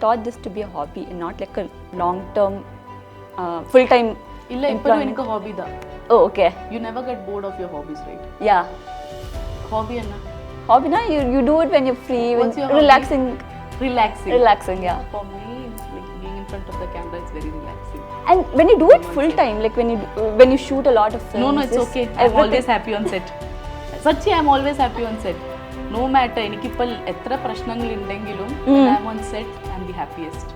thought this to be a hobby and not like a long-term, full-time employment. It's a hobby. Oh, okay. You never get bored of your hobbies, right? Yeah. Hobby and Hobby, na? You do it when you're free, when your relaxing. Relaxing. Relaxing, yeah. For me, it's like being in front of the camera, it's very relaxing. And when you do it full-time, like when you shoot a lot of films. No, it's okay. I'm always happy on set. Sachi, I'm always happy on set. No matter, എനിക്കിപ്പോൾ എത്ര പ്രശ്നങ്ങൾ ഉണ്ടെങ്കിലും I'm on set, I'm the happiest.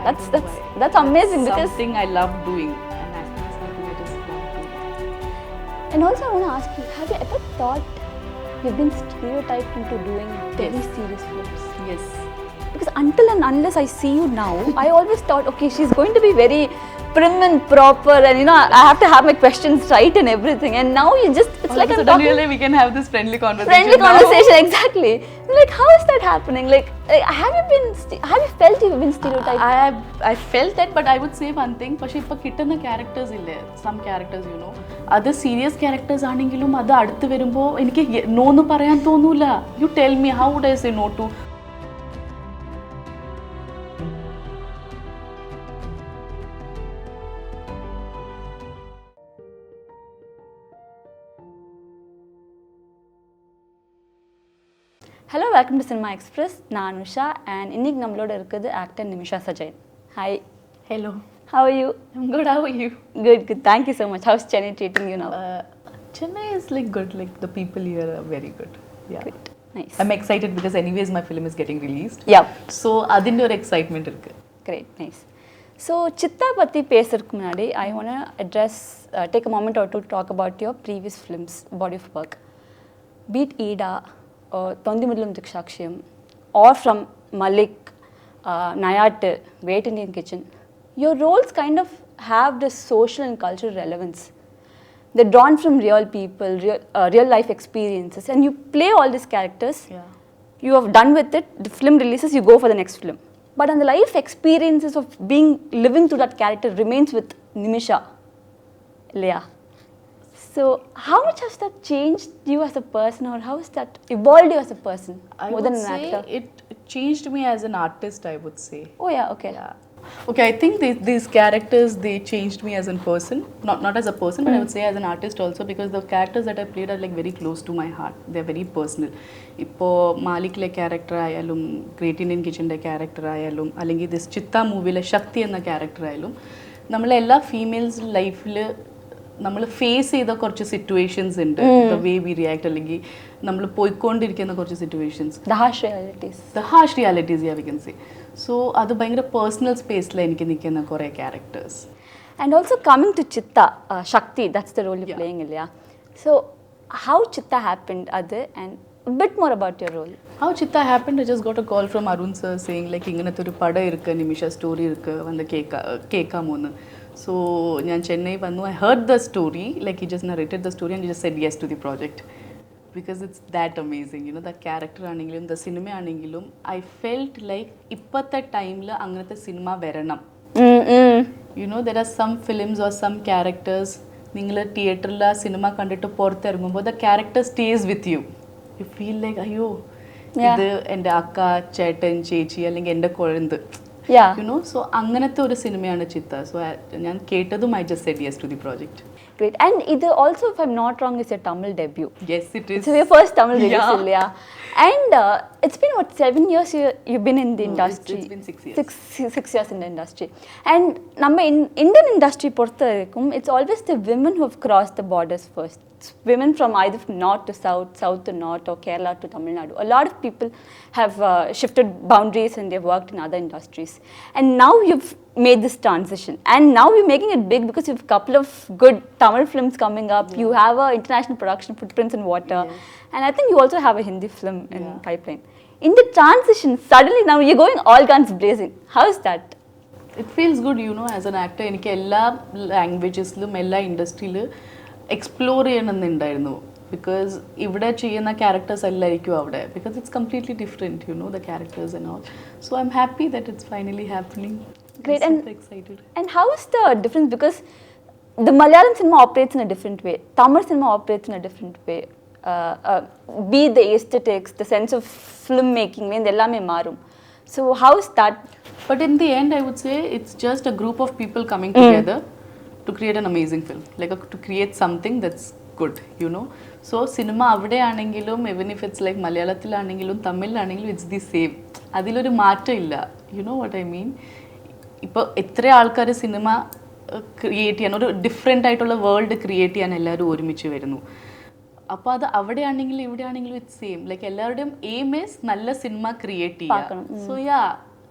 That's great. That's amazing because something I love doing, and that's something I just love doing. And also I want to ask you, have you ever thought you've been stereotyped into doing very serious films? Yes. Because until and unless I see you now, I always thought, okay, she's going to be very prim and proper, and I have to have my questions right and everything. And now it's like I'm talking. Really, we can have this friendly conversation. Friendly conversation, exactly. Like, how is that happening? Like have you felt you've been stereotyped? I felt that, but I would say one thing. പക്ഷേ ഇപ്പോൾ കിട്ടുന്ന characters ഇല്ലേ, some characters, അത് serious characters ആണെങ്കിലും അത് അടുത്ത് വരുമ്പോൾ എനിക്ക് no എന്ന് പറയാൻ തോന്നൂല. You tell me, how would I say no to? Hello, welcome to Cinema Express. நான் Anusha and இன்னைக்கு நம்மளோட இருக்குது actor Nimisha Sajayan. Hi. Hello. How are you? I'm good. How are you? Good. Thank you so much. How's Chennai treating you now? Chennai is like good. Like the people here are very good. Yeah. Great. Nice. I'm excited because anyways my film is getting released. Yeah. So adinde or excitement irukku. Great. Nice. So Chithha patti pesarukku munadi I want to address take a moment or two to talk about your previous films, body of work. Beat Ida, Thondimudlam Dikshakshiyam, or from Malik, Nayat, Wait Indian Kitchen, your roles kind of have this social and cultural relevance. They're drawn from real people, real life experiences, and you play all these characters. Yeah. You have done with it, the film releases, you go for the next film. But on the life experiences of living through that character remains with Nimisha, Leah. So, how much has that changed you as a person, or how has that evolved you as a person more than an actor? It changed me as an artist, I would say. Oh yeah, okay. Yeah. Okay, I think these characters, they changed me as a person, not as a person, but I would say as an artist also, because the characters that I played are like very close to my heart. They're very personal. Ippo Malikle character ayalum, Great Indian Kitchen character ayalum, allengi this Chithha movie le Sakhi enna character ayalum, nammala ella females life le നമ്മൾ face ചെയ്ത കുറച്ച് situations ഉണ്ട്. The way we react അല്ലെങ്കിൽ നമ്മൾ പോയിക്കൊണ്ടിരിക്കുന്ന കുറച്ച് situations, the harsh realities we can say. So അത് ഭയങ്കര പേഴ്സണൽ സ്പേസിൽ എനിക്ക് നിൽക്കുന്ന കുറേ characters. And also coming to Chithha, Shakti, that's the role you're playing, Ilya. So how Chithha happened, and a bit more about your role. How Chithha happened, I just got a call from Arun sir saying like ഇങ്ങനത്തെ ഒരു പടം ഇருக்கு, നിമിഷ story ഇருக்கு, വന്ന് കേൾക്കാമോന്ന്. So ഞാൻ ചെന്നൈ വന്നു. I heard the story, like he just narrated the story and he just said yes to the project because it's that amazing, the character ആണെങ്കിലും the cinema ആണെങ്കിലും I felt like ഇപ്പോഴത്തെ ടൈമിൽ അങ്ങനത്തെ cinema വരണം. There are some films or some characters നിങ്ങൾ തിയേറ്ററിൽ ആ cinema കണ്ടിട്ട് പുറത്തിറങ്ങുമ്പോൾ the character stays with you. You feel like അയ്യോ ഇത് എൻ്റെ അക്ക, ചേട്ടൻ, ചേച്ചി അല്ലെങ്കിൽ എൻ്റെ കുഴന്ത്. So അങ്ങനത്തെ ഒരു സിനിമയാണ് Chithha. So ഞാൻ കേട്ടതും I just said yes to the project. Great. And it also, if I'm not wrong, is your Tamil debut. Yes, it is. It's your first Tamil release, yeah. And it's been what, 7 years you've been in the industry? It's been 6 years. Six years in the industry. And நம்ம Indian industry பொறுத்த வரைக்கும், it's always the women who have crossed the borders first. It's women from either north to south, south to north, or Kerala to Tamil Nadu. A lot of people have shifted boundaries and they've worked in other industries. And now you've made this transition. And now you're making it big because you have a couple of good Tamil films coming up. You have an international production, Footprints in Water. Yes. And I think you also have a Hindi film in pipeline. In the transition, suddenly now you're going all guns blazing. How is that? It feels good, as an actor. എനിക്ക് എല്ലാ ലാംഗ്വേജസിലും എല്ലാ ഇൻഡസ്ട്രിയിലും explore ചെയ്യണമെന്നുണ്ടായിരുന്നു. Because ഇവിടെ ചെയ്യുന്ന characters എല്ലായിരിക്കും അവിടെ. Because it's completely different, the characters and all. So I am happy that it's finally happening. Great. I'm super excited. And how is the difference? Because the Malayalam cinema operates in a different way. Tamil cinema operates in a different way. Be the aesthetics, the sense of filmmaking, எல்லாமே மாறும். So how's that? But in the end, I would say it's just a group of people coming together to create an amazing film, like to create something that's good, you know. So cinema avade aanengilum, even if it's like Malayalam aanengilum, Tamil aanengilum, it's the same. Adiloru maattam illa, you know what I mean. ഇപ്പോൾ എത്ര ആൾക്കാർ cinema create ചെയ്യാൻ, ഒരു different ആയിട്ടുള്ള world create ചെയ്യാൻ എല്ലാവരും ഒരുമിച്ച് വരുന്നു. അപ്പോൾ അത് അവിടെയാണെങ്കിലും ഇവിടെയാണെങ്കിലും ഇറ്റ്സ് സെയിം. ലൈക്ക് എല്ലാവരുടെയും എയിം ഈസ് നല്ല സിനിമ ക്രിയേറ്റ് ചെയ്യുക.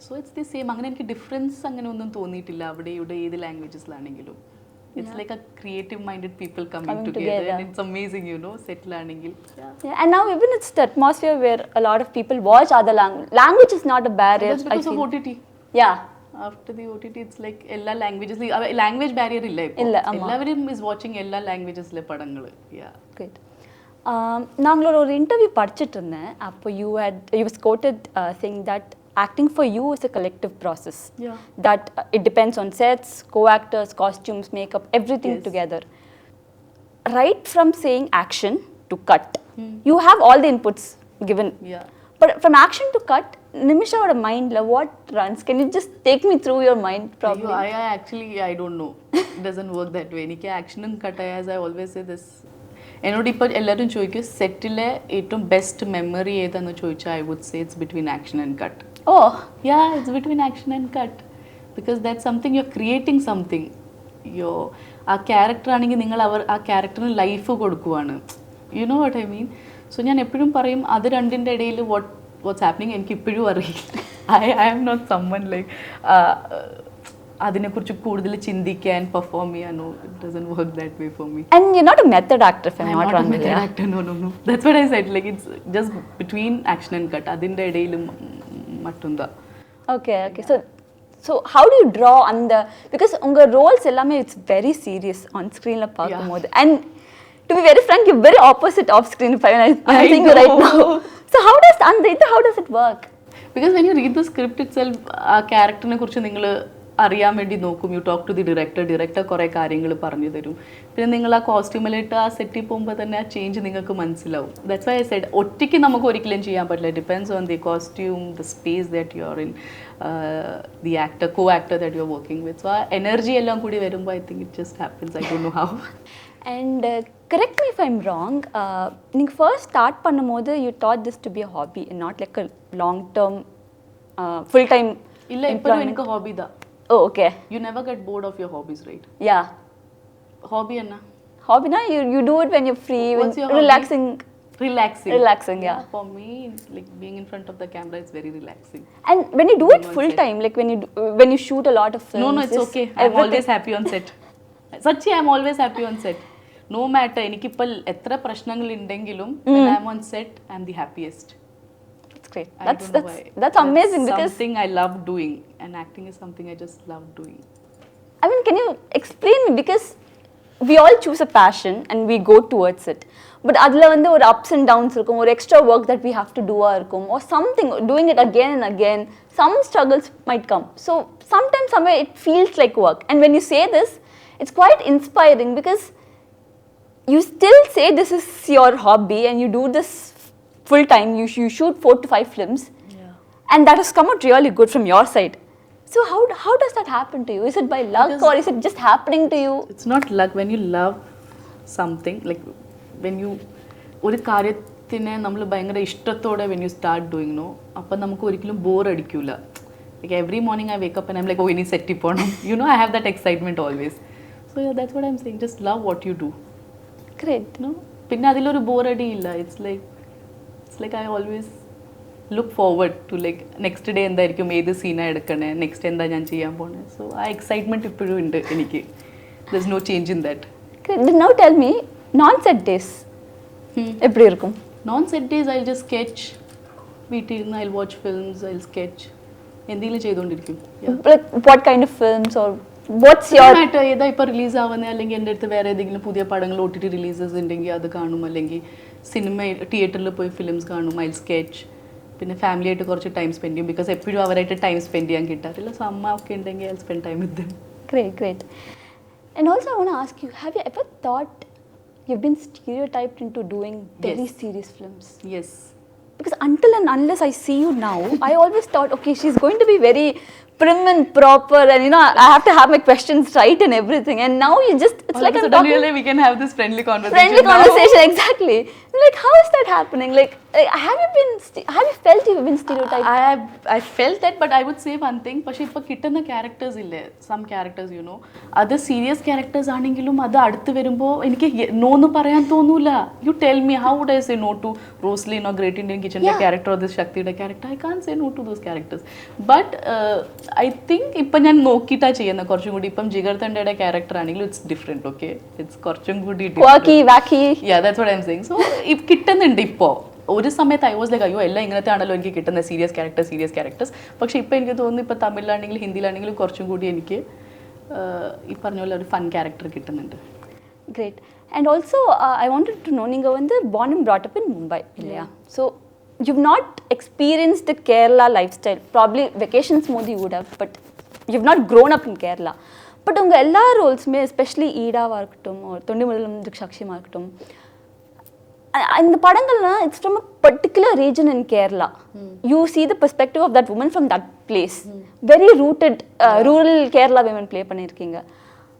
So it's the same. അങ്ങനെ എനിക്ക് ഡിഫറൻസ് അങ്ങനെ ഒന്നും തോന്നിയിട്ടില്ല അവിടെ ഇവിടെ ഏത് ലാംഗ്വേജസിലാണെങ്കിലും. It's like a creative minded people coming together and it's amazing, you know, settle aanengil. Yeah, and now even it's the atmosphere where a lot of people watch other language is not a barrier. That's because of OTT. Yeah. After the OTT, it's like ella languages, language barrier illa ipo. Ellavarum is watching ella languages le padangal. Yeah. Great. நாங்களோட ஒரு interview படிச்சுட்டு இருந்தேன். அப்போ you was quoted saying that acting for you is a collective process. Yeah. That it depends on sets, co-actors, costumes, makeup, everything together. Right from saying action to cut, you have all the inputs given. Yeah. But from action to cut, Nimisha oda mind la what runs? Can you just take me through your mind probably? I actually I don't know. It doesn't work that way. എനിക്ക് action and cut, as I always say this. എന്നോട് ഇപ്പോൾ എല്ലാവരും ചോദിക്കും സെറ്റിലെ ഏറ്റവും best memory ഏതാന്ന് ചോദിച്ചാൽ I would say it's between action and cut. Oh. Yeah, it's between action and cut. Because that's something you're creating something. ആ character ആണെങ്കിൽ നിങ്ങൾ ആ ക്യാരക്ടറിന് ലൈഫ് കൊടുക്കുവാണ്. U know what I mean. So ഞാൻ എപ്പോഴും പറയും അത് രണ്ടിൻ്റെ ഇടയിൽ വാട്ട്സ് ഹാപ്പനിങ് എനിക്ക് ഇപ്പോഴും അറിയില്ല. I am not someone like അതിനെക്കുറിച്ച് കൂടുതൽ ചിന്തിക്കാൻ പെർഫോം ചെയ്യാനോ. It doesn't work that way for me. And you're not a method actor, if I'm not wrong. Method actor, no. That's what I said. Like it's just between action and cut. അതിൻ്റെ ഇടയിലും മറ്റുന്താ. Okay. So how do you draw on the, because unga roles ellame it's very serious on screen la paakumbodhu. And to be very frank, you're very opposite off screen if I'm saying you right now. So how does it work? Because when you read the script itself, ആ ക്യാരക്ടറിനെ കുറിച്ച് നിങ്ങൾ അറിയാൻ വേണ്ടി നോക്കും. You talk to the director കുറേ കാര്യങ്ങൾ പറഞ്ഞു തരും. പിന്നെ നിങ്ങൾ ആ കോസ്റ്റ്യൂമിലിട്ട് ആ സെറ്റിൽ പോകുമ്പോൾ തന്നെ ആ ചേഞ്ച് നിങ്ങൾക്ക് മനസ്സിലാവും. ദാറ്റ്സ് വൈ ഐ സെഡ് ഒറ്റയ്ക്ക് നമുക്ക് ഒരിക്കലും ചെയ്യാൻ പറ്റില്ല. Depends on the costume, the space that you are in, the actor, co actor that you are working with. So ആ എനർജി എല്ലാം കൂടി വരുമ്പോൾ I think it just happens. I don't know how. And correct me if I'm wrong, you first start பண்ணும்போது you thought this to be a hobby and not like a long term full time. இல்ல இப்போ எனக்கு hobby தான். Oh, okay. You never get bored of your hobbies, right? Yeah. Hobby enna? Hobby na you do it when you're free, What's when your relaxing. Relaxing, yeah. For me, like being in front of the camera is very relaxing. And when you do it full time, like when you shoot a lot of films. No, it's okay. I'm always happy on set. Sachi, I'm always happy on set. No matter എനിക്കിപ്പോൾ എത്ര പ്രശ്നങ്ങൾ ഉണ്ടെങ്കിലും when I'm on set, I'm the happiest. That's great. That's amazing. That's because something I love doing, and acting is something I just love doing. I mean, can you explain me, because we all choose a passion and we go towards it, but adla vande or ups and downs irukum, or extra work that we have to do irukum, or something, doing it again and again, some struggles might come. So sometimes somewhere it feels like work, and when you say this, it's quite inspiring, because you still say this is your hobby and you do this full time. You shoot 4 to 5 films, and that has come out really good from your side. So how does that happen to you? Is it by luck, or is it just happening to you? It's not luck. When you love something, like when you ഒരു കാര്യത്തിനെ നമ്മൾ ഭയങ്കര ഇഷ്ടത്തോടെ when you start doing, no, അപ്പം നമുക്ക് ഒരിക്കലും bore അടിക്കില്ല. Like every morning I wake up and I'm like, oh, ഇനി സെറ്റിൽ പോകണം. You know, I have that excitement always. So yeah, that's what I'm saying. Just love what you do. Great. No? പിന്നെ അതിലൊരു ബോറടി ഇല്ല. It's like I always look forward to like next day എന്തായിരിക്കും, ഏത് സീനാ എടുക്കണേ, next എന്താ ഞാൻ ചെയ്യാൻ പോണേ. സോ ആ എക്സൈറ്റ്മെന്റ് ഇപ്പോഴും ഉണ്ട് എനിക്ക്. There's no change in that. Now tell me, non-set days எப்படி இருக்கும்? Non-set days I'll just sketch. വീട്ടിൽ ഇരുന്ന് I'll watch films, I'll sketch. എന്തെങ്കിലും ചെയ്തുകൊണ്ടിരിക്കും. Like what kind of films, or what's your ഏതാ ഇപ്പോൾ റിലീസ് ആവുന്നത്, അല്ലെങ്കിൽ എൻ്റെ അടുത്ത് വേറെ ഏതെങ്കിലും പുതിയ പടങ്ങൾ OTT റിലീസസ് ഉണ്ടെങ്കിൽ അത് കാണും, അല്ലെങ്കിൽ സിനിമ തിയേറ്ററിൽ പോയി ഫിലിംസ് കാണും. I'll sketch. പിന്നെ ഫാമിലി ആയിട്ട് കുറച്ച് ടൈം സ്പെൻഡ് ചെയ്യും, ബിക്കോസ് എപ്പോഴും അവരായിട്ട് ടൈം സ്പെൻഡ് ചെയ്യാൻ കിട്ടാറില്ല. സോ അമ്മ ഒക്കെ ഉണ്ടെങ്കിൽ I'll spend time with them. Great. And also I want to ask you, have you ever thought you've been stereotyped into doing very serious films? Yes. because until and unless I see you now, I always thought, okay, she's going to be very prim and proper, and you know, I have to have my questions right and everything. And now you just, it's like I'm talking. Really, we can have this friendly conversation. Friendly conversation, exactly. Like, how is that happening? Like have you felt you've been stereotyped? I felt that, but I would say one thing. പക്ഷേ ഇപ്പോൾ കിട്ടുന്ന characters ഇല്ലേ, some characters you know, അത് serious characters ആണെങ്കിലും അത് അടുത്ത് വരുമ്പോൾ എനിക്ക് നോ എന്ന് പറയാൻ തോന്നൂല. You tell me how would I say no to Roslin or Great Indian കിച്ചണിന്റെ ക്യാരക്ടർ ഓർ ദിസ് ശക്തിയുടെ character? I can say no to those characters. But I think ഇപ്പം ഞാൻ നോക്കിയിട്ടാണ് ചെയ്യുന്നത് കുറച്ചും കൂടി. ഇപ്പം ജിഗർതണ്ടയുടെ ക്യാരക്ടർ ആണെങ്കിലും ഇറ്റ്സ് ഡിഫറെൻറ്റ്. ഓക്കെ, ഇറ്റ്സ് കുറച്ചും കൂടി yeah, that's what I M saying. So കിട്ടുന്നുണ്ട് ഇപ്പോൾ. ഒരു സമയത്ത് ഐ വാസ് ലൈക്ക്, അയ്യോ എല്ലാം ഇങ്ങനത്തെ ആണല്ലോ എനിക്ക് കിട്ടുന്ന സീരിയസ് ക്യാരക്ടേഴ്സ്. പക്ഷേ ഇപ്പോൾ എനിക്ക് തോന്നുന്നു ഇപ്പോൾ തമിഴിലാണെങ്കിലും ഹിന്ദിയിലാണെങ്കിലും കുറച്ചും കൂടി എനിക്ക് ഈ പറഞ്ഞ പോലെ ഒരു ഫൺ ക്യാരക്ടർ കിട്ടുന്നുണ്ട്. Great. And also I wanted to know, ninga vandu born and brought up in Mumbai illaya, so you've not experienced the Kerala lifestyle. Probably vacations modi you would have, but you've not grown up in Kerala. But unga ella roles me, especially Ida varkattum or Thondimudalam Sakhi varkattum, and the padangalna, it's from a particular region in Kerala. You see the perspective of that woman from that place. Very rooted rural Kerala women play pannirkinga.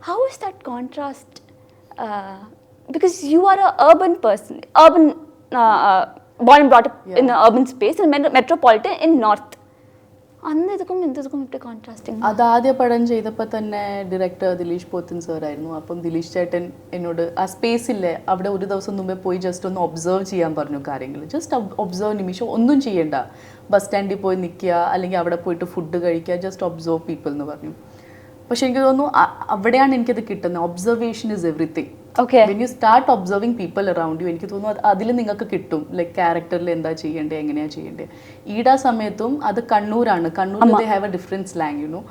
How is that contrast? Because you are a urban person, born and brought up in an urban space and metropolitan in north. അന്നതും ഇതും ഇപ്പോൾ contrasting. അത് ആദ്യ പടം ചെയ്തപ്പോൾ തന്നെ director Dileesh Pothan സാറായിരുന്നു. അപ്പം ദിലീഷ് ചേട്ടൻ എന്നോട് ആ സ്പേസില്ലേ അവിടെ ഒരു ദിവസം മുമ്പേ പോയി ജസ്റ്റ് ഒന്ന് ഒബ്സർവ് ചെയ്യാൻ പറഞ്ഞു കാര്യങ്ങൾ. ജസ്റ്റ് ഒബ്സർവ്, നിമിഷം ഒന്നും ചെയ്യണ്ട, ബസ് സ്റ്റാൻഡിൽ പോയി നിൽക്കുക അല്ലെങ്കിൽ അവിടെ പോയിട്ട് ഫുഡ് കഴിക്കുക, ജസ്റ്റ് ഒബ്സർവ് പീപ്പിൾ എന്ന് പറഞ്ഞു. പക്ഷെ എനിക്ക് തോന്നുന്നു അവിടെയാണ് എനിക്കത് കിട്ടുന്നത്. Observation is everything. When you start observing people around U, എനിക്ക് തോന്നുന്നു അതിൽ നിങ്ങൾക്ക് കിട്ടും ലൈക്ക് ക്യാരക്ടറിൽ എന്താ ചെയ്യേണ്ടത്, എങ്ങനെയാണ് ചെയ്യേണ്ടത്. ഈടാ സമയത്തും അത് കണ്ണൂരാണ്, Kannur they have a different slang you know.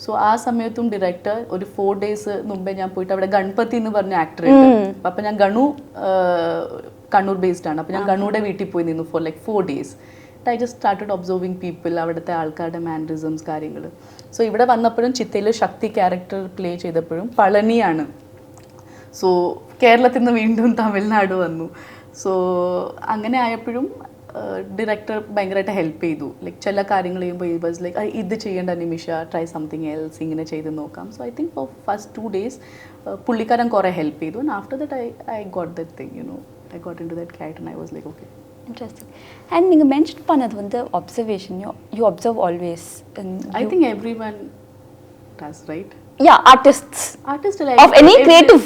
So ആ സമയത്തും ഡയറക്ടർ ഒരു 4 days മുമ്പേ ഞാൻ പോയിട്ട് അവിടെ ഗണപതി എന്ന് പറഞ്ഞ ആക്ടർ ഉണ്ട്. അപ്പം ഞാൻ കണ്ണൂർ ബേസ്ഡ് ആണ്. അപ്പം ഞാൻ ഗണുയുടെ വീട്ടിൽ പോയി നിന്നു for like 4 days. I just started observing people, അവിടുത്തെ ആൾക്കാരുടെ മാനറിസംസ് കാര്യങ്ങൾ. സോ ഇവിടെ വന്നപ്പോഴും ചിത്തയിൽ ശക്തി ക്യാരക്ടർ പ്ലേ ചെയ്തപ്പോഴും പളനിയാണ്. സോ കേരളത്തിൽ നിന്ന് വീണ്ടും തമിഴ്നാട് വന്നു. സോ അങ്ങനെ ആയപ്പോഴും ഡയറക്ടർ ഭയങ്കരമായിട്ട് ഹെൽപ്പ് ചെയ്തു. ലൈക്ക് ചില കാര്യങ്ങൾ ചെയ്യുമ്പോൾ ഈ ബസ് ലൈക്ക് ഇത് ചെയ്യേണ്ട നിമിഷ, ട്രൈ സംതിങ് എൽസ്, ഇങ്ങനെ ചെയ്ത് നോക്കാം. So I think for first 2 days പുള്ളിക്കാരൻ കുറേ ഹെൽപ്പ് ചെയ്തു. And after that I got that thing you know, I got into that character and I was like okay. Interesting. And you mentioned panadu vandu observation. You observe always. I think everyone does, right? Yeah, artists like of any creative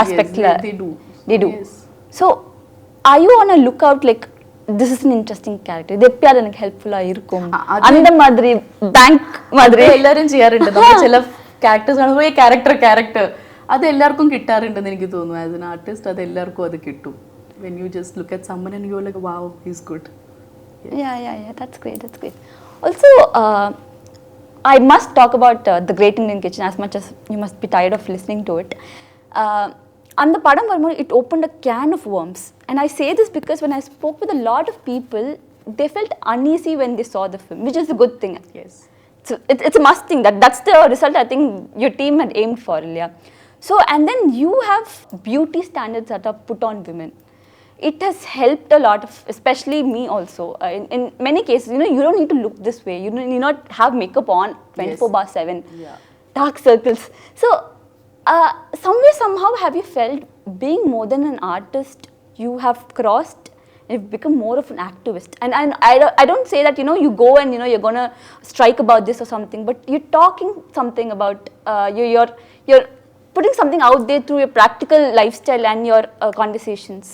aspect. Yes, they do. Yes. So are you on a lookout like this is an interesting character, ഇത് എപ്പോഴാണ് എനിക്ക് helpful ആയിരിക്കും, அந்த மாதிரி bank மாதிரி എല്ലാവരും ചെയ്യാറുണ്ട്. നമ്മൾ ചില ക്യാരക്ടേഴ്സ് കാണുമ്പോൾ ഈ ക്യാരക്ടർ അത് എല്ലാവർക്കും കിട്ടാറുണ്ടെന്ന് എനിക്ക് തോന്നുന്നു. ആസ് എൻ ആർട്ടിസ്റ്റ് അത് എല്ലാവർക്കും അത് കിട്ടും. When you just look at someone and you're like, wow, he's good. Yeah, that's great. Also I must talk about the Great Indian Kitchen, as much as you must be tired of listening to it. And the padam varma, it opened a can of worms. And I say this because when I spoke with a lot of people, they felt uneasy when they saw the film, which is a good thing. Yes. So it's a must thing. That's the result I think your team had aimed for, Ilya. So, and then you have beauty standards that are put on women. It has helped a lot of, especially me also. In many cases, you know, you don't need to look this way. You need not have makeup on 24/7. Yeah. Dark circles. So, somehow have you felt being more than an artist, you have crossed, you've become more of an activist? And I don't say that, you know, you go and, you know, you're going to strike about this or something, but you're talking something about, you're putting something out there through your practical lifestyle and your conversations.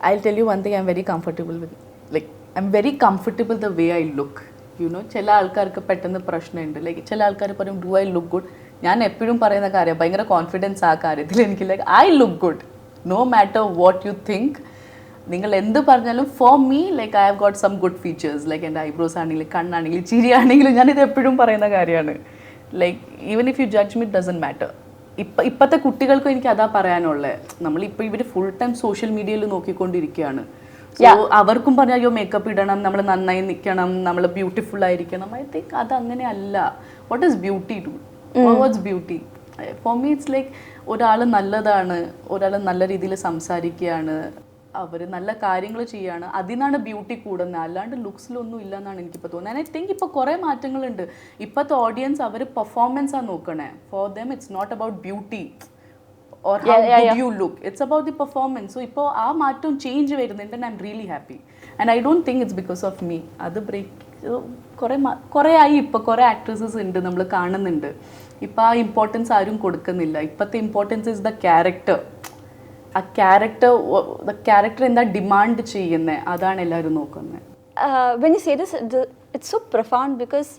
I'll tell you one thing I'm very comfortable with. Like, I'm very comfortable the way I look. You know, ചില ആൾക്കാർക്ക് പെട്ടെന്ന് പ്രശ്നമുണ്ട്. Like ചില ആൾക്കാർ പറയും do I look good. ഞാൻ എപ്പോഴും പറയുന്ന കാര്യം ഭയങ്കര കോൺഫിഡൻസ് ആ കാര്യത്തിൽ എനിക്ക് like I look good no matter what you think. നിങ്ങൾ എന്ത് പറഞ്ഞാലും for me like I have got some good features. Like എൻ്റെ ഐബ്രോസ് ആണെങ്കിലും കണ്ണാണെങ്കിലും ചിരിയാണെങ്കിലും ഞാനിത് എപ്പോഴും പറയുന്ന കാര്യമാണ്. Like even if you judge me it doesn't matter. ഇപ്പോഴത്തെ കുട്ടികൾക്കും എനിക്ക് അതാ പറയാനുള്ളത്. നമ്മളിപ്പോൾ ഇവർ ഫുൾ ടൈം സോഷ്യൽ മീഡിയയിൽ നോക്കിക്കൊണ്ടിരിക്കുകയാണ്. സോ അവർക്കും പറഞ്ഞാൽ അയ്യോ മേക്കപ്പ് ഇടണം, നമ്മൾ നന്നായി നിൽക്കണം, നമ്മൾ ബ്യൂട്ടിഫുൾ ആയിരിക്കണം. ഐ തിങ്ക് അത് അങ്ങനെ അല്ല. What is beauty to what's beauty for me? It's like ഒരാൾ നല്ലതാണ്, ഒരാൾ നല്ല രീതിയിൽ സംസാരിക്കുകയാണ്, അവർ നല്ല കാര്യങ്ങൾ ചെയ്യാണ്, അതിനാണ് ബ്യൂട്ടി കൂടുന്നത്, അല്ലാണ്ട് ലുക്സിലൊന്നും ഇല്ല എന്നാണ് എനിക്കിപ്പോൾ തോന്നുന്നത്. ഐ തിങ്ക് ഇപ്പോൾ കുറേ മാറ്റങ്ങളുണ്ട്. ഇപ്പോഴത്തെ ഓഡിയൻസ് അവർ പെർഫോമൻസാണ് നോക്കണേ. For them it's not about beauty or how good you look, it's about the performance. So ipo aa maatum change varunund and I'm really happy, and I don't think it's because of me. Adu break kore ayi ipo kore actresses undu nammal kaanunnund. Ipo aa importance aarum kodukkannilla. Ippathe importance is the character. A character, the character എന്താ demand ചെയ്യുന്നത്, അതാണ് എല്ലാവരും നോക്കുന്നത്. When you say this, it's so profound because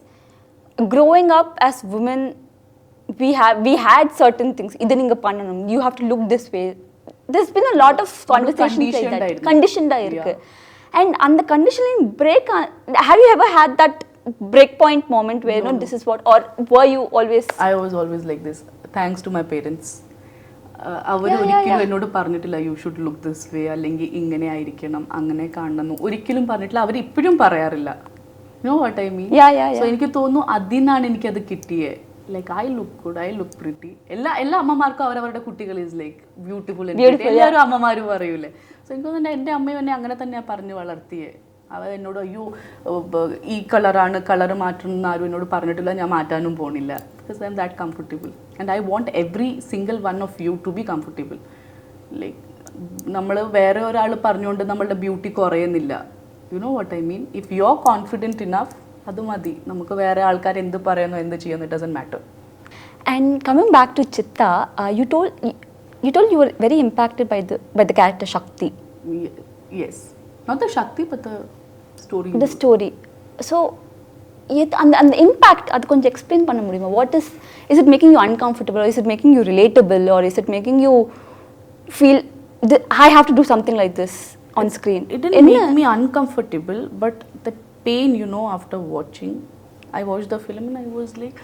growing up as women, we had certain things. Idu ninga pannanum, you have to look this way. There's been a lot of conversations like that. Conditioned irukku. And on the conditioning break, have you ever had that break point moment where no, this is what, or were you always? I was always like this, thanks to my parents. അവർ ഒരിക്കലും എന്നോട് പറഞ്ഞിട്ടില്ല you should look this way, അല്ലെങ്കിൽ ഇങ്ങനെ ആയിരിക്കണം, അങ്ങനെ കാണണം, ഒരിക്കലും പറഞ്ഞിട്ടില്ല. അവർ ഇപ്പോഴും പറയാറില്ല. No what I mean. So എനിക്ക് തോന്നുന്നു അതിനാണ് എനിക്കത് കിട്ടിയത്. Like I look good, I look pretty. എല്ലാ അമ്മമാർക്കും അവരവരുടെ കുട്ടികൾ ഈസ് ലൈക്ക് ബ്യൂട്ടിഫുൾ. എല്ലാവരും അമ്മമാർ പറയൂലേ. സോ എനിക്ക് തോന്നുന്നു എൻ്റെ അമ്മയും എന്നെ അങ്ങനെ തന്നെയാണ് പറഞ്ഞ് വളർത്തിയത്. അവർ എന്നോട് അയ്യോ ഈ കളറാണ്, കളർ മാറ്റണം ആരും എന്നോട് പറഞ്ഞിട്ടില്ല, ഞാൻ മാറ്റാനും പോണില്ല. Because I am that comfortable and I want every single one of you to be comfortable. Like നമ്മൾ വേറെ ഒരാൾ പറഞ്ഞുകൊണ്ട് നമ്മളുടെ ബ്യൂട്ടി കുറയുന്നില്ല. You know what I mean. If you are confident enough, അത് മതി. നമുക്ക് വേറെ ആൾക്കാർ എന്ത് പറയുന്നു എന്ത് ചെയ്യുന്നു, it doesn't matter. And coming back to Chithha, you told you were very impacted by the character Sakhi. Yes, not the Shakti but the story. The story. So and the impact, adu konja explain panna mudiyuma. What is it making you uncomfortable, or is it making you relatable, or is it making you feel I have to do something like this on screen? It didn't make me uncomfortable, but the pain, you know, after watching, I watched the film and I was like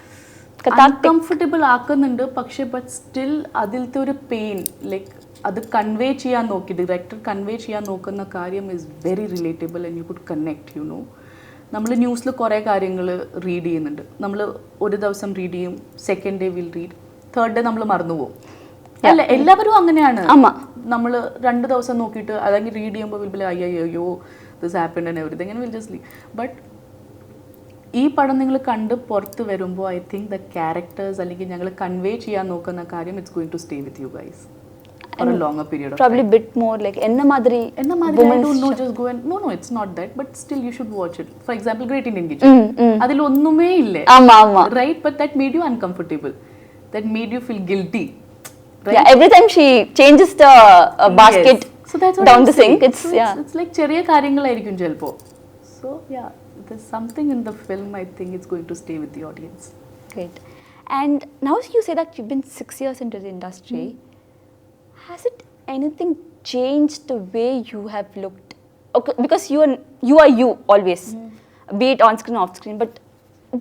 uncomfortable ആക്കുന്നുണ്ട്. പക്ഷേ but still അതിലത്തെ ഒരു pain, like അത് convey ചെയ്യാൻ നോക്കി, director convey ചെയ്യാൻ നോക്കുന്ന കാര്യം is very relatable and you could connect. You know, നമ്മൾ ന്യൂസിൽ കുറേ കാര്യങ്ങൾ റീഡ് ചെയ്യുന്നുണ്ട്. നമ്മൾ ഒരു ദിവസം റീഡ് ചെയ്യും, second day will read, third day നമ്മൾ മറന്നുപോകും. അല്ല, എല്ലാവരും അങ്ങനെയാണ്. നമ്മൾ 2 ദിവസം നോക്കിയിട്ട് അല്ലെങ്കിൽ റീഡ് ചെയ്യുമ്പോൾ വിൽ ബി അയ്യോ this happened and everything and will just leave. But ഈ പടം നിങ്ങൾ കണ്ട് പുറത്ത് വരുമ്പോൾ ഐ തിങ്ക് ദ ക്യാരക്ടേഴ്സ് അല്ലെങ്കിൽ ഞങ്ങൾ കൺവേ ചെയ്യാൻ നോക്കുന്ന കാര്യം it's going to stay with you guys for a longer period of probably time. bit more like enna madri I don't know, just go and no it's not that, but still you should watch it. For example, Great Indian Kitchen, adil onnume ille, right? But that made you uncomfortable, that made you feel guilty, right? Yeah, every time she changes the basket, yes. So that's what down I'm the saying. sink, it's like cheriya karyangalirikkum chelpo. So yeah, there's something in the film, I think it's going to stay with the audience. Great. And now you say that you've been 6 years into the industry. Has it anything changed the way you have looked? Okay, because you are you always, be it on screen or off screen, but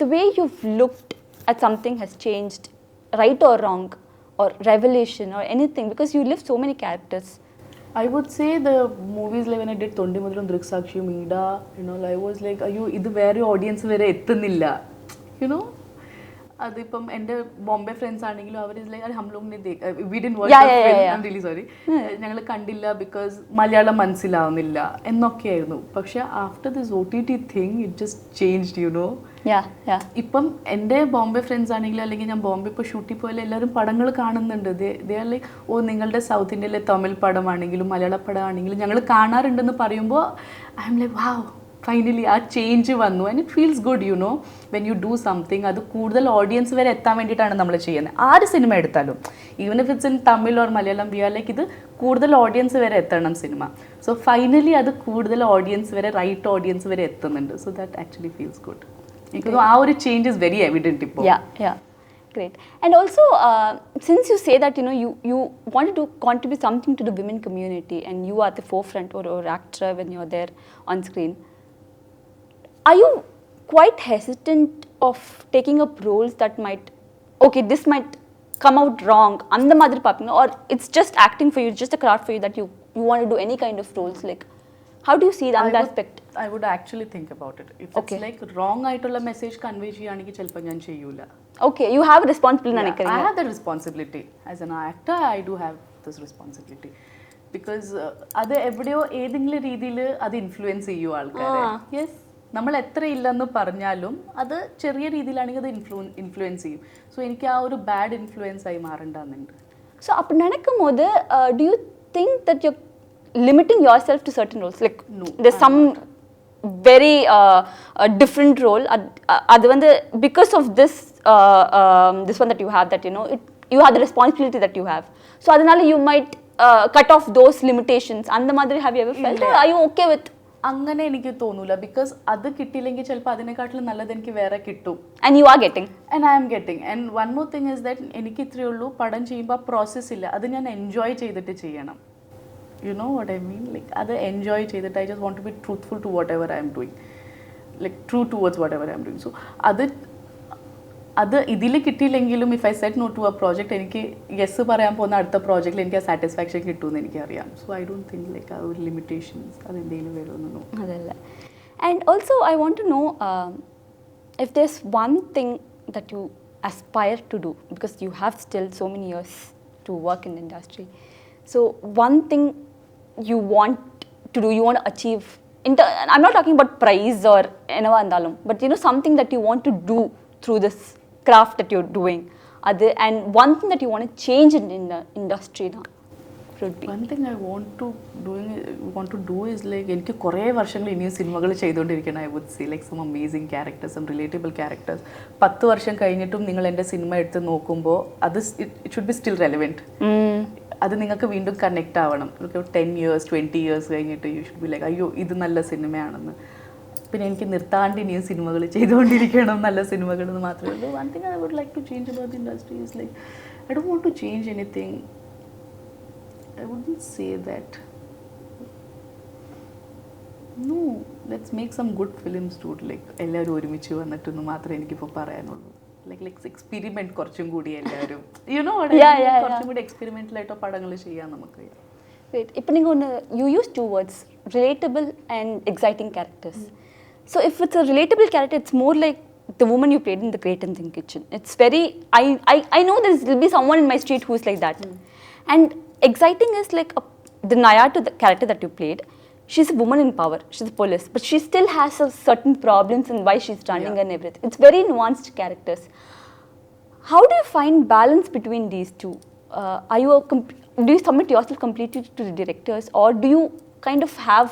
the way you've looked at something has changed, right or wrong, or revelation or anything, because you live so many characters. I would say the movies like when I did Tondi Madhuram, Driksakshi, Meeda, you know, I was like, ayyo, idu very audience vere ettunnilla, you know. അതിപ്പം എൻ്റെ Bombay friends ആണെങ്കിലും അവർ is like അത് ഹം ലോഗ് നെ we didn't watch the film, I am really sorry, ഞങ്ങൾ കണ്ടില്ല because Malayalam മനസ്സിലാവുന്നില്ല എന്നൊക്കെയായിരുന്നു. പക്ഷെ after this OTT thing it just changed, you know. ഇപ്പം എൻ്റെ ബോംബെ ഫ്രണ്ട്സ് ആണെങ്കിലും അല്ലെങ്കിൽ ഞാൻ ബോംബെ ഇപ്പോൾ ഷൂട്ടിൽ പോയാലും എല്ലാവരും പടങ്ങൾ കാണുന്നുണ്ട്. ദേ ആർ ലൈക്ക്, ഓ നിങ്ങളുടെ സൗത്ത് ഇന്ത്യയിലെ തമിഴ് പടമാണെങ്കിലും മലയാള പടമാണെങ്കിലും ഞങ്ങൾ കാണാറുണ്ടെന്ന് പറയുമ്പോൾ I M like wow, finally ആ ചേഞ്ച് വന്നു. And it feels good, you know, when you do something. അത് കൂടുതൽ ഓഡിയൻസ് വരെ എത്താൻ വേണ്ടിയിട്ടാണ് നമ്മൾ ചെയ്യുന്നത്. ആര് സിനിമ എടുത്താലും, even if it's in Tamil or Malayalam, we are like ഇത് കൂടുതൽ ഓഡിയൻസ് വരെ എത്തണം സിനിമ. സോ ഫൈനലി അത് കൂടുതൽ ഓഡിയൻസ് വരെ, റൈറ്റ് ഓഡിയൻസ് വരെ എത്തുന്നുണ്ട്. So that actually feels good. എനിക്ക് തോന്നുന്നു ആ ഒരു ചേഞ്ച് ഇസ് വെരി എവിഡൻറ്റ് ഇപ്പോൾ. Great. And also, since you say that, you know, you wanted to contribute something to the women community and you are at the forefront or actor when you're there on screen, are you quite hesitant of taking up roles that might, okay, this might come out wrong, and the madri papino, or it's just acting for you, it's just a craft for you that you want to do any kind of roles? Like, how do you see that aspect? I would actually think about it. If it's like wrong aയിട്ടുള്ള message convey ചെയ്യുകയാണെങ്കിൽ ചിലപ്പോൾ ഞാൻ ചെയ്യൂല. Okay, you have a responsibility. I have the responsibility as an actor. I do have this responsibility. Because അത് എവിടെയോ ഏതെങ്കിലും രീതിയിൽ അത് ഇൻഫ്ലുവൻസ് ചെയ്യും ആൾക്കാരെ. യെസ്, നമ്മൾ എത്ര ഇല്ലെന്ന് പറഞ്ഞാലും അത് ചെറിയ രീതിയിലാണെങ്കിൽ അത് ഇൻഫ്ലുവൻസ് ചെയ്യും. സോ എനിക്ക് ആ ഒരു ബാഡ് ഇൻഫ്ലുവൻസ് ആയി മാറണ്ടെന്നുണ്ട്. So அப்படி நடக்கும்போது do you think that you're limiting yourself to certain roles? Like No, there's some very different role அது வந்து because of this this one that you have, that you know you have the responsibility that you have, so அதனால you might cut off those limitations. அந்த மாதிரி have you ever felt, or are you okay with? അങ്ങനെ എനിക്ക് തോന്നൂല, because അത് കിട്ടിയില്ലെങ്കിൽ ചിലപ്പോൾ അതിനെക്കാട്ടിലും നല്ലത് എനിക്ക് വേറെ കിട്ടും. And you are getting. And I am getting. And one more thing is that എനിക്ക് ഇത്രയേ ഉള്ളൂ, പടം ചെയ്യുമ്പോൾ പ്രോസസ്സ് ഇല്ല, അത് ഞാൻ എൻജോയ് ചെയ്തിട്ട് ചെയ്യണം. You know what I mean? Like അത് എൻജോയ് ചെയ്തിട്ട് I just want to be truthful to whatever I am doing. Like true towards whatever I am doing. So അത് ഇതിൽ കിട്ടിയില്ലെങ്കിലും if I said no to a project, എനിക്ക് yes പറയാൻ പോകുന്ന അടുത്ത പ്രോജക്റ്റിൽ എനിക്ക് ആ സാറ്റിസ്ഫാക്ഷൻ കിട്ടുമെന്ന് എനിക്കറിയാം. So I don't think like ആ ഒരു ലിമിറ്റേഷൻസ് അതെന്തെങ്കിലും വരുമെന്നോ. അതല്ല. And also I want to know if there's one thing that you aspire to do, because you have still so many years to work in the industry. So one thing you want to do, you want to achieve, I'm not talking about prize or enava andalum, but you know something that you want to do through this craft that you're doing. And one thing that you want to change in the industry now would be? One thing I want to do is like എനിക്ക് കുറേ വർഷങ്ങൾ ഇനിയും സിനിമകൾ ചെയ്തുകൊണ്ടിരിക്കണം. I would say like some amazing characters, some relatable characters. 10 വർഷം കഴിഞ്ഞിട്ടും നിങ്ങൾ എൻ്റെ സിനിമ എടുത്ത് നോക്കുമ്പോൾ അത് it should be still relevant. അത് നിങ്ങൾക്ക് വീണ്ടും കണക്ട് ആവണം. 10 years 20 years കഴിഞ്ഞിട്ട് you should be like അയ്യോ ഇത് നല്ല സിനിമയാണെന്ന്. പിന്നെ എനിക്ക് നിർത്താണ്ട് ഇനിയും സിനിമകൾ ചെയ്തുകൊണ്ടിരിക്കണം, നല്ല സിനിമകളെന്ന് മാത്രമേ ഉള്ളൂ. One thing I would like to change about the industry is like I don't want to change anything. I wouldn't say that. No, let's make some good films dude. Like എല്ലാവരും ഒരുമിച്ച് വന്നിട്ടെന്ന് മാത്രമേ എനിക്കിപ്പോൾ പറയാനുള്ളൂ. ലൈക്ക് എക്സ്പെരിമെൻറ്റ് കുറച്ചും കൂടി എല്ലാവരും കുറച്ചും കൂടി എക്സ്പെരിമെൻ്റലായിട്ടോ പടങ്ങൾ ചെയ്യാം നമുക്ക്. Great. ഇപ്പം നിങ്ങൾ ഒന്ന് you use two words, relatable and exciting characters. So if it's a relatable character, it's more like the woman you played in The Great Indian Kitchen. It's very, I know there'll be someone in my street who's like that. And exciting is like the Naya to the character that you played. She's a woman in power, she's a police, but she still has a certain problems and why she's running and everything. It's very nuanced characters. How do you find balance between these two? Do you submit yourself completely to the directors, or do you kind of have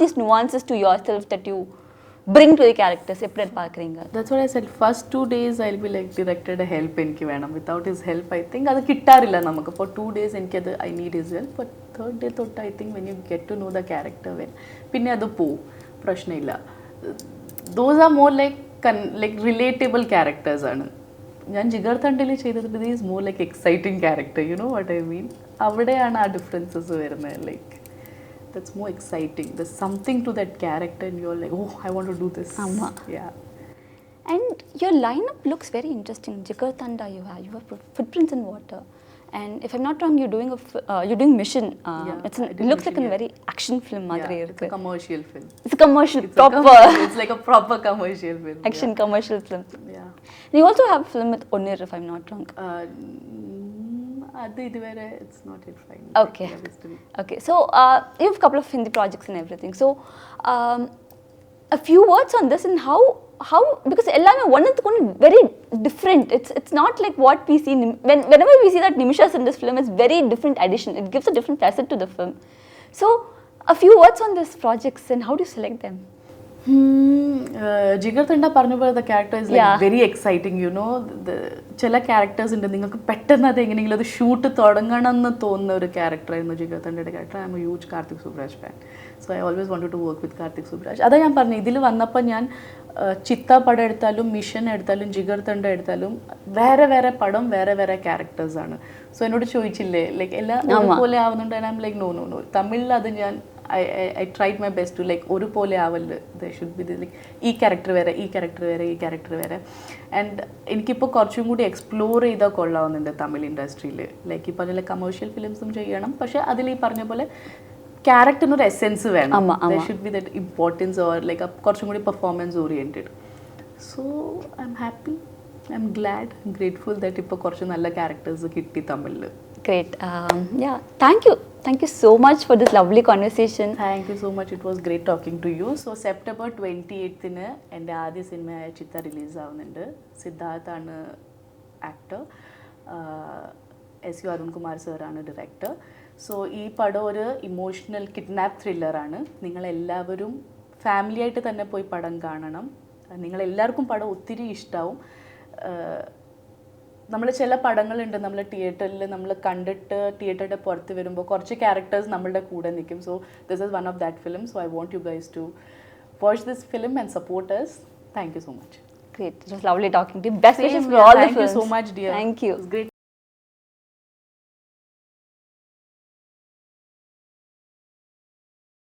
these nuances to yourself that you bring to the characters? That's what I said. First 2 days I'll be like, director help enki venam. Without his help I think adu kittarilla namakku. For 2 days enki adu I need his help. But third day thot I think when you get to know the character when pinne adu po prashna illa. Those are more like relatable characters aanu. ഞാൻ ജിഗർത്തണ്ടയിൽ ചെയ്തത് is more like exciting character. You know what I mean? അവിടെയാണ് ആ differences വരുന്നത്. Like that's more exciting. There's something to that character and you are like, oh I want to do this. Yeah. And your lineup looks very interesting. Jigarthanda you have Footprints in Water. And if I'm not wrong, you're doing Mission. It looks like a very action film. It's a commercial film. It's a commercial, proper. It's like a proper commercial film. Action commercial film. Yeah. And you also have a film with Onir, if I'm not wrong. It's not yet fine. Okay. Okay. So you have a couple of Hindi projects and everything. So a few words on this and how because ellame one is very different. It's not like what we see whenever we see that Nimisha Sundar's film, is very different addition. It gives a different facet to the film. So a few words on these projects and how do you select them? Jigarthanda പറഞ്ഞപ്പോൾ the character is like very exciting, you know. ചില characters ഉണ്ട് നിങ്ങൾക്ക് പെട്ടെന്ന് അത് എങ്ങനെയെങ്കിലും അത് shoot തുടങ്ങണമെന്ന് തോന്നുന്ന ഒരു ക്യാരക്ടറായിരുന്നു ജിഗർത്തണ്ടയുടെ character. I am a huge Karthik Subbaraj fan. So I always wanted to work with Karthik Subbaraj. അതാ ഞാൻ പറഞ്ഞു, ഇതിൽ വന്നപ്പോൾ ഞാൻ ചിത്ത പടം എടുത്താലും മിഷൻ എടുത്താലും ജിഗർത്തണ്ട എടുത്താലും വേറെ വേറെ പടം വേറെ വേറെ ക്യാരക്ടേഴ്സാണ്. സോ എന്നോട് ചോദിച്ചില്ലേ ലൈക്ക് എല്ലാം ഒരുപോലെ ആവുന്നുണ്ട്. I am like no no no. തമിഴിൽ അത് ഞാൻ I tried my best to like ഒരുപോലെ ആവല്. There should be like ഈ ക്യാരക്ടർ വേറെ ഈ ക്യാരക്ടർ വേറെ ഈ ക്യാരക്ടർ വേറെ. ആൻഡ് എനിക്കിപ്പോൾ കുറച്ചും കൂടി എക്സ്പ്ലോർ ചെയ്താൽ കൊള്ളാവുന്നുണ്ട് തമിഴ് ഇൻഡസ്ട്രിയിൽ. ലൈക്ക് ഈ പറഞ്ഞ കമേഴ്ഷ്യൽ ഫിലിംസും ചെയ്യണം, പക്ഷേ അതിൽ ഈ പറഞ്ഞ പോലെ ക്യാരക്ടറിനൊരു എസെൻസ് വേണം. There should be that importance or like കുറച്ചും കൂടി performance oriented. So I am happy, I M GLAAD, grateful that ഇപ്പോൾ കുറച്ച് നല്ല ക്യാരക്ടേഴ്സ് കിട്ടി തമിഴിൽ. Great. Yeah, thank you Thank you so much for this lovely conversation. Thank you so much. It was great talking to you. So September 28th-ന് എൻ്റെ ആദ്യ സിനിമയായ ചിത്ത release ആവുന്നുണ്ട്. സിദ്ധാർത്ഥാണ് actor, SU Arunkumar സാറാണ് ഡയറക്ടർ. സോ ഈ പടം ഒരു ഇമോഷണൽ കിഡ്നാപ്പ് ത്രില്ലറാണ്. നിങ്ങളെല്ലാവരും ഫാമിലിയായിട്ട് തന്നെ പോയി പടം കാണണം. നിങ്ങളെല്ലാവർക്കും പടം ഒത്തിരി ഇഷ്ടമാവും. നമ്മൾ ചില പടങ്ങളുണ്ട് നമ്മൾ തിയേറ്ററിൽ നമ്മൾ കണ്ടിട്ട് തിയേറ്ററിൻ്റെ പുറത്ത് വരുമ്പോൾ കുറച്ച് ക്യാരക്ടേഴ്സ് നമ്മളുടെ കൂടെ നിൽക്കും. So this is one of that film. So I want you guys to watch this film and support us. Thank you so much. Great. It was lovely talking to you. Best wishes for all the films. Thank you so much, dear. Thank you. It was great.